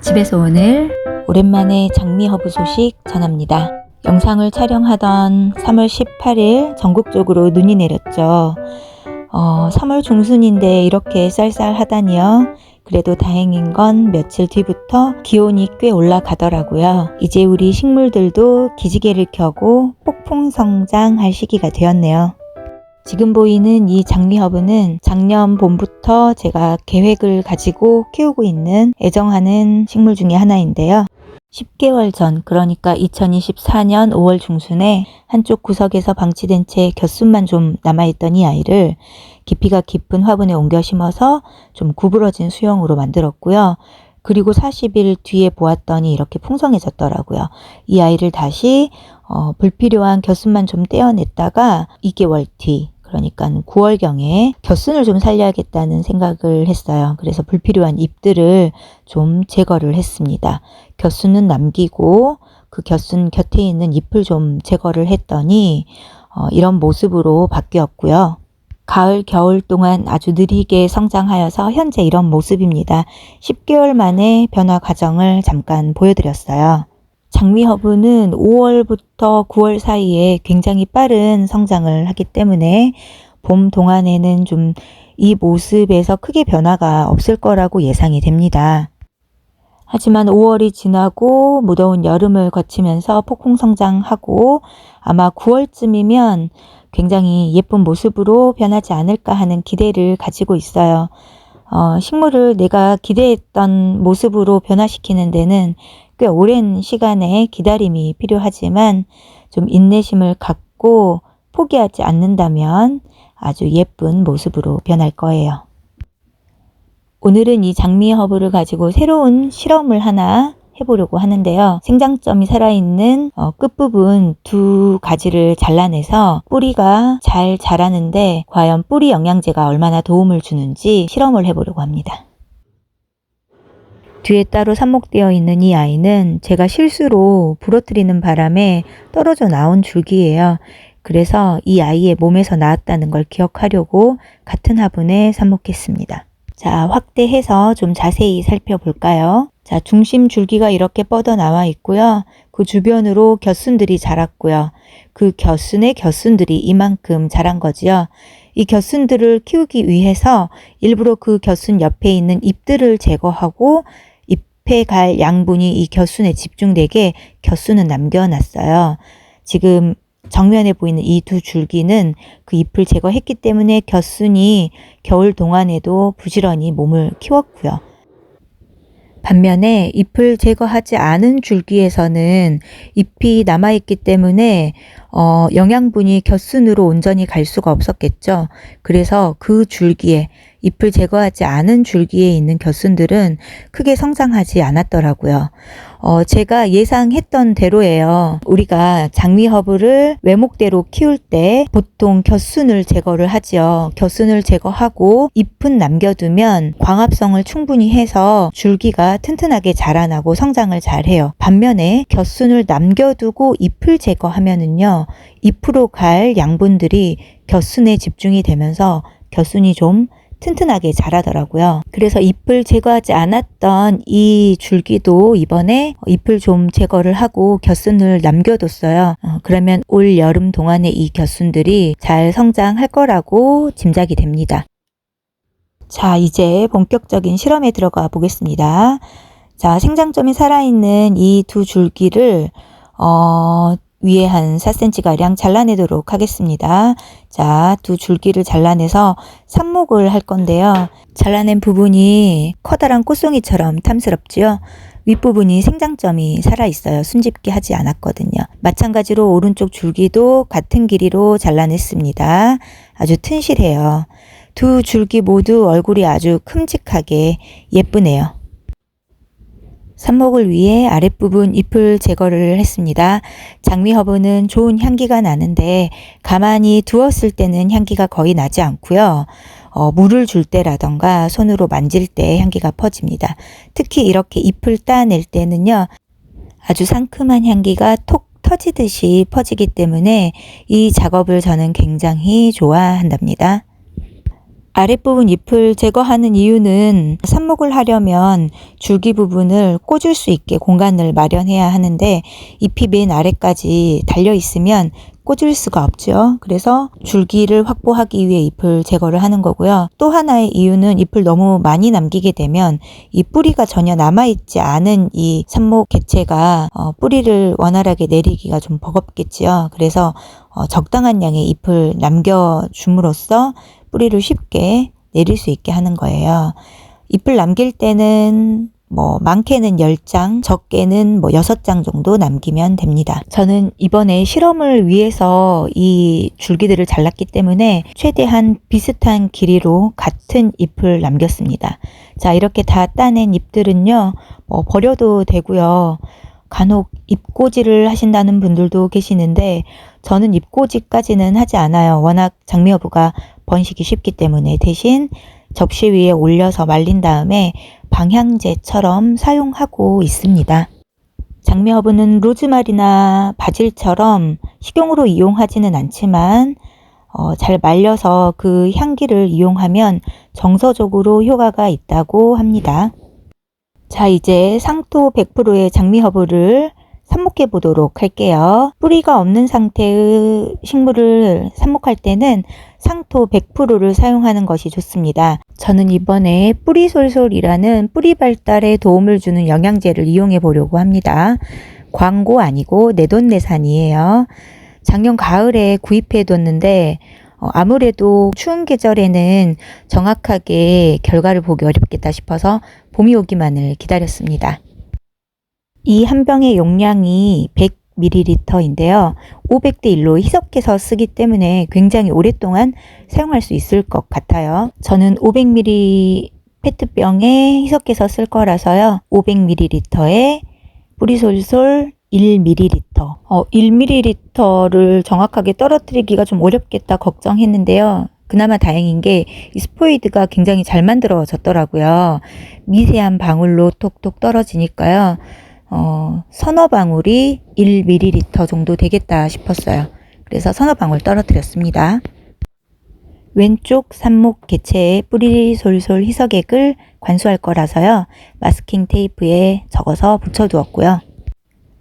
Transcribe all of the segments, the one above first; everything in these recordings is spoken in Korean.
집에서 오늘 오랜만에 장미허브 소식 전합니다. 영상을 촬영하던 3월 18일 전국적으로 눈이 내렸죠. 3월 중순인데 이렇게 쌀쌀하다니요. 그래도 다행인 건 며칠 뒤부터 기온이 꽤 올라가더라고요. 이제 우리 식물들도 기지개를 켜고 폭풍 성장할 시기가 되었네요. 지금 보이는 이 장미허브는 작년 봄부터 제가 계획을 가지고 키우고 있는 애정하는 식물 중에 하나인데요. 10개월 전, 그러니까 2024년 5월 중순에 한쪽 구석에서 방치된 채 곁순만 좀 남아있던 이 아이를 깊이가 깊은 화분에 옮겨 심어서 좀 구부러진 수영으로 만들었고요. 그리고 40일 뒤에 보았더니 이렇게 풍성해졌더라고요. 이 아이를 다시 불필요한 곁순만 좀 떼어냈다가 2개월 뒤, 그러니까 9월경에 곁순을 좀 살려야겠다는 생각을 했어요. 그래서 불필요한 잎들을 좀 제거를 했습니다. 곁순은 남기고 그 곁순 곁에 있는 잎을 좀 제거를 했더니 이런 모습으로 바뀌었고요. 가을, 겨울 동안 아주 느리게 성장하여서 현재 이런 모습입니다. 10개월 만에 변화 과정을 잠깐 보여드렸어요. 장미허브는 5월부터 9월 사이에 굉장히 빠른 성장을 하기 때문에 봄 동안에는 좀 이 모습에서 크게 변화가 없을 거라고 예상이 됩니다. 하지만 5월이 지나고 무더운 여름을 거치면서 폭풍 성장하고 아마 9월쯤이면 굉장히 예쁜 모습으로 변하지 않을까 하는 기대를 가지고 있어요. 식물을 내가 기대했던 모습으로 변화시키는 데는 꽤 오랜 시간의 기다림이 필요하지만 좀 인내심을 갖고 포기하지 않는다면 아주 예쁜 모습으로 변할 거예요. 오늘은 이 장미허브를 가지고 새로운 실험을 하나 해보려고 하는데요. 생장점이 살아있는 끝부분 두 가지를 잘라내서 뿌리가 잘 자라는데 과연 뿌리 영양제가 얼마나 도움을 주는지 실험을 해보려고 합니다. 뒤에 따로 삽목되어 있는 이 아이는 제가 실수로 부러뜨리는 바람에 떨어져 나온 줄기예요. 그래서 이 아이의 몸에서 나왔다는 걸 기억하려고 같은 화분에 삽목했습니다. 자, 확대해서 좀 자세히 살펴볼까요? 자, 중심 줄기가 이렇게 뻗어 나와 있고요. 그 주변으로 곁순들이 자랐고요. 그 곁순의 곁순들이 이만큼 자란 거지요. 이 곁순들을 키우기 위해서 일부러 그 곁순 옆에 있는 잎들을 제거하고 잎에 갈 양분이 이 곁순에 집중되게 곁순은 남겨놨어요. 지금 정면에 보이는 이 두 줄기는 그 잎을 제거했기 때문에 곁순이 겨울 동안에도 부지런히 몸을 키웠고요. 반면에 잎을 제거하지 않은 줄기에서는 잎이 남아있기 때문에 영양분이 곁순으로 온전히 갈 수가 없었겠죠. 그래서 그 줄기에 잎을 제거하지 않은 줄기에 있는 곁순들은 크게 성장하지 않았더라고요. 제가 예상했던 대로예요. 우리가 장미허브를 외목대로 키울 때 보통 곁순을 제거를 하지요. 곁순을 제거하고 잎은 남겨두면 광합성을 충분히 해서 줄기가 튼튼하게 자라나고 성장을 잘해요. 반면에 곁순을 남겨두고 잎을 제거하면은요, 잎으로 갈 양분들이 곁순에 집중이 되면서 곁순이 좀 튼튼하게 자라더라고요. 그래서 잎을 제거하지 않았던 이 줄기도 이번에 잎을 좀 제거를 하고 곁순을 남겨뒀어요. 그러면 올 여름 동안에 이 곁순들이 잘 성장할 거라고 짐작이 됩니다. 자, 이제 본격적인 실험에 들어가 보겠습니다. 자, 생장점이 살아있는 이 두 줄기를 위에 한 4cm가량 잘라내도록 하겠습니다. 자, 두 줄기를 잘라내서 삽목을 할 건데요. 잘라낸 부분이 커다란 꽃송이처럼 탐스럽지요. 윗부분이 생장점이 살아있어요. 순집게 하지 않았거든요. 마찬가지로 오른쪽 줄기도 같은 길이로 잘라냈습니다. 아주 튼실해요. 두 줄기 모두 얼굴이 아주 큼직하게 예쁘네요. 삽목을 위해 아랫부분 잎을 제거를 했습니다. 장미허브는 좋은 향기가 나는데 가만히 두었을 때는 향기가 거의 나지 않고요. 물을 줄 때라던가 손으로 만질 때 향기가 퍼집니다. 특히 이렇게 잎을 따낼 때는요, 아주 상큼한 향기가 톡 터지듯이 퍼지기 때문에 이 작업을 저는 굉장히 좋아한답니다. 아랫부분 잎을 제거하는 이유는 삽목을 하려면 줄기 부분을 꽂을 수 있게 공간을 마련해야 하는데 잎이 맨 아래까지 달려 있으면 꽂을 수가 없죠. 그래서 줄기를 확보하기 위해 잎을 제거를 하는 거고요. 또 하나의 이유는 잎을 너무 많이 남기게 되면 이 뿌리가 전혀 남아있지 않은 이 삽목 개체가 뿌리를 원활하게 내리기가 좀 버겁겠지요. 그래서 적당한 양의 잎을 남겨줌으로써 뿌리를 쉽게 내릴 수 있게 하는 거예요. 잎을 남길 때는 많게는 10장, 적게는 6장 정도 남기면 됩니다. 저는 이번에 실험을 위해서 이 줄기들을 잘랐기 때문에 최대한 비슷한 길이로 같은 잎을 남겼습니다. 자, 이렇게 다 따낸 잎들은요, 버려도 되고요. 간혹 잎꽂이를 하신다는 분들도 계시는데 저는 잎꽂이까지는 하지 않아요. 워낙 장미허브가 번식이 쉽기 때문에 대신 접시 위에 올려서 말린 다음에 방향제처럼 사용하고 있습니다. 장미허브는 로즈마리나 바질처럼 식용으로 이용하지는 않지만 잘 말려서 그 향기를 이용하면 정서적으로 효과가 있다고 합니다. 자, 이제 상토 100%의 장미허브를 삽목해 보도록 할게요. 뿌리가 없는 상태의 식물을 삽목할 때는 상토 100%를 사용하는 것이 좋습니다. 저는 이번에 뿌리솔솔이라는 뿌리 발달에 도움을 주는 영양제를 이용해 보려고 합니다. 광고 아니고 내돈내산이에요. 작년 가을에 구입해 뒀는데 아무래도 추운 계절에는 정확하게 결과를 보기 어렵겠다 싶어서 봄이 오기만을 기다렸습니다. 이 한 병의 용량이 100ml인데요. 500대 1로 희석해서 쓰기 때문에 굉장히 오랫동안 사용할 수 있을 것 같아요. 저는 500ml 페트병에 희석해서 쓸 거라서요. 500ml에 뿌리솔솔 1ml. 1ml를 정확하게 떨어뜨리기가 좀 어렵겠다 걱정했는데요. 그나마 다행인 게 이 스포이드가 굉장히 잘 만들어졌더라고요. 미세한 방울로 톡톡 떨어지니까요. 서너 방울이 1ml 정도 되겠다 싶었어요. 그래서 서너 방울 떨어뜨렸습니다. 왼쪽 삽목 개체의 뿌리 솔솔 희석액을 관수할 거라서요. 마스킹 테이프에 적어서 붙여두었고요.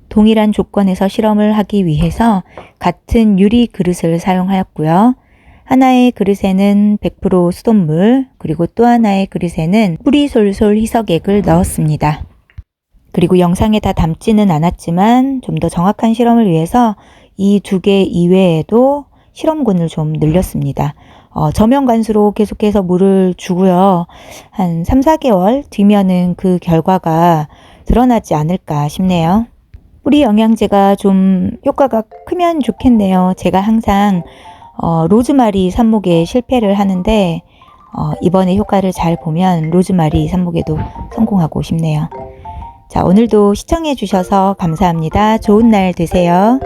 동일한 조건에서 실험을 하기 위해서 같은 유리 그릇을 사용하였고요. 하나의 그릇에는 100% 수돗물, 그리고 또 하나의 그릇에는 뿌리 솔솔 희석액을 넣었습니다. 그리고 영상에 다 담지는 않았지만 좀 더 정확한 실험을 위해서 이 두 개 이외에도 실험군을 좀 늘렸습니다. 저면 관수로 계속해서 물을 주고요. 한 3, 4개월 뒤면은 그 결과가 드러나지 않을까 싶네요. 뿌리 영양제가 좀 효과가 크면 좋겠네요. 제가 항상 로즈마리 삽목에 실패를 하는데 이번에 효과를 잘 보면 로즈마리 삽목에도 성공하고 싶네요. 자, 오늘도 시청해 주셔서 감사합니다. 좋은 날 되세요.